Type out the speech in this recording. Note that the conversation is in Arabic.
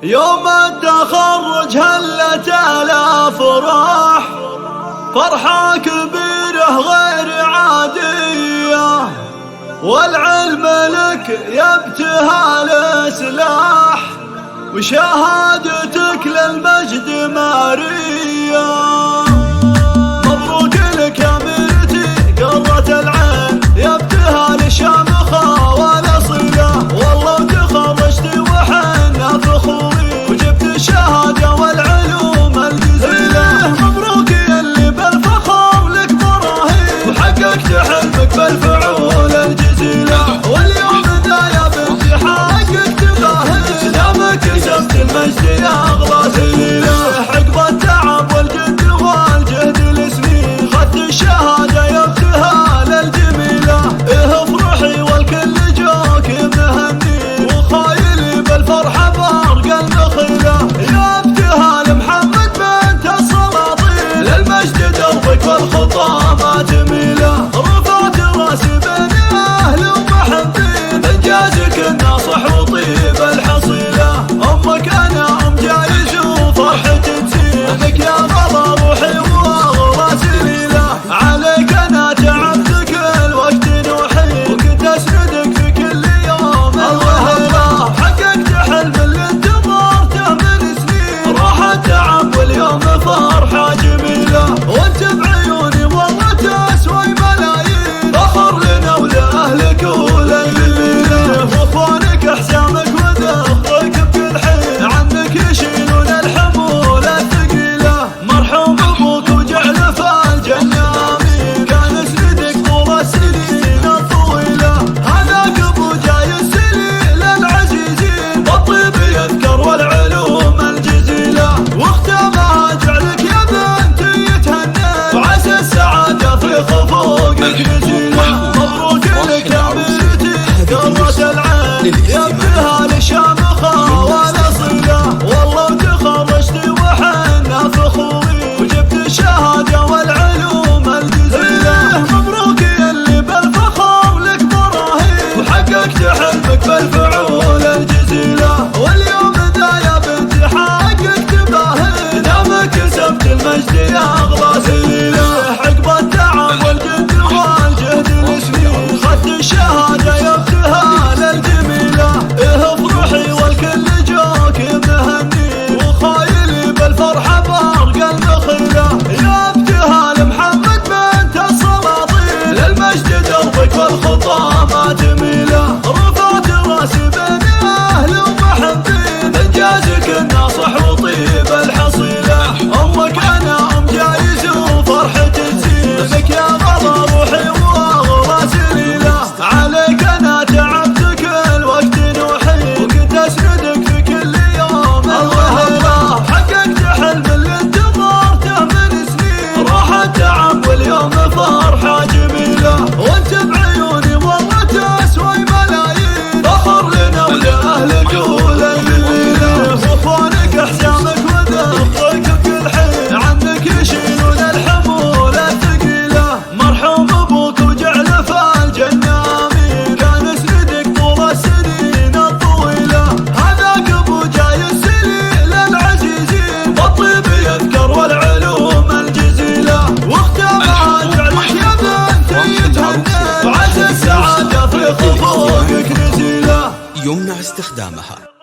يوم التخرج هلت الافراح، فرحة كبيرة غير عادية، والعلم لك يبتهال سلاح، وشهادتك للمجد مارية. مبروك لك يا بنتي قرة العين، يبتهال شامخة والأصيلة، والله وتخرجتي وحنا فخورين، وجبت الشهادة والعلوم الجزيلة. مبروك يا اللي بالفخر لك براهين، وحققت حلمك بالفعول الجزيلة، واليوم ذا يا بنتي حققت باهين، دامك كسبت المجد يا أغلى سليلة. حقب التعب والجد والجهد السنين، خدت الشهادة يا ابتهال الجميلة. افرحي والكل جوك مهني، وخايلي بالفرحة بارق النخيلة. يا ابتهال محمد بنت السلاطين، للمجد دربك والخطى ما تميله. رفعت راسي بين اهل ومحبين، انجازك الناصح وطيب الحصيلة. امك انا ام جايز وفرحتي تسيبك، يا غلا روحي واغلى سليلة. عليك انا تعبت كل وقت نوحي، وكنت اسندك في كل يوم الوهلة. حققت حلم اللي انتظرته من سنين، راح التعب واليوم فرحة جميلة. وانت بعيوني والله تسوي ملايين، فخر لنا ولاهلك وللجميلة. واخوانك احسامك وذخرك بكل حين، عنك يشيلون الحمولة الثقيلة. مرحوم ابوك وجعله في الجنة امين، كان سندك طول السنين الطويلة. هذاك ابو جاي السليل العزيزين، والطيب يذكر والعلوم الجزيلة. واختامها جعلك يا بنتي يتهنى، وعسى السعادة في خفوقك نزيلة. مبروك لك يا بنتي قرة العين، يا ابتهال شامخة والأصيلة، والله وتخرجتي وحنا فخورين، وجبت الشهادة والعلوم الجزيلة. مبروك يا اللي بالفخر لك براهين، وحققت حلمك بالفعول الجزيلة، واليوم ذا يا بنتي حققت باهين، دامك كسبت المجد يا أغلى سليلة. حقب التعب والجد والجهد السنين، خدت الشهادة يا ابتهال الجميلة. افرحي والكل جوك مهني، وخايلي بالفرحة بارق النخيلة. يا ابتهال محمد بنت السلاطين، للمجد دربك والخطى ما تميله. رفعت راسي بين اهل ومحبين، انجازك الناصح وطيب الحصيلة. امك انا ام جايز وفرحتي تسيبك، يا غلا روحي واغلى سليلة. عليك انا تعبت كل وقت نوحي، وكنت اسندك في كل يوم الوهلة. حققت حلم اللي انتظرته من سنين، راح التعب واليوم فرحة جميلة. وانت بعيوني والله تسوي ملايين، فخر لنا ولاهلك وللجميلة. واخوانك احسامك وذخرك بكل حين، عنك يشيلون الحمولة الثقيلة. مرحوم ابوك وجعله في الجنة امين، كان سندك طول السنين الطويلة. هذاك ابو جاي السليل العزيزين، والطيب يذكر والعلوم الجزيلة. واختامها جعلك يا بنتي يتهنى، وعسى السعادة في خفوقك نزيلة. يمنع استخدامها.